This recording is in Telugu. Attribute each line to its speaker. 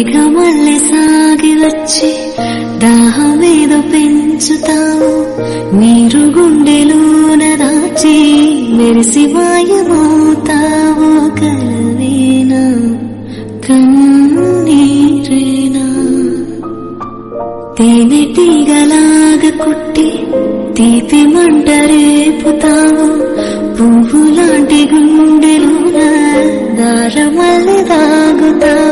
Speaker 1: మేఘమల్లె సాగి వచ్చి దాహమేదో పెంచుతావు, నీరు గుండెలోన దాచి మెరిసి మాయమవుతావు. కలవేనా కన్నీరేనా తేనెటీగలాగా కుట్టి తీపి మంట రేపుతావు, పువ్వులాంటి గుండెలోన దారమల్లె దాగుతావు.